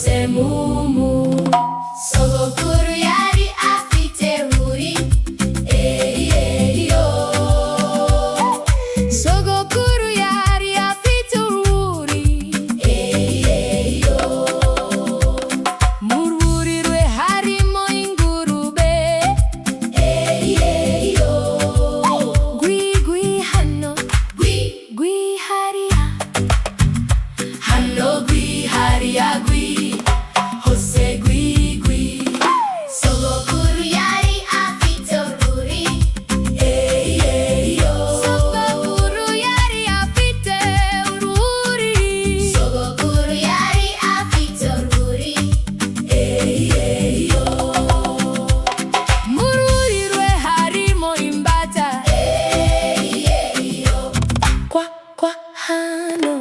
hose mumu. Sogokuru yari afite urwuri, yo. Sogokuru yari afite urwuri, yo. Mu rwuri rwe harimo ingurube, yo. Gwi gwi hano, gwi hariya, hano gwi hariya gwi, hose gwi gwi. Sogokuru yari afite urwuri, yo. Sogokuru yari afite urwuri. Sogokuru yari afite urwuri, yo. Mu rwuri rwe harimo imbata, yo. Kwa kwa hano,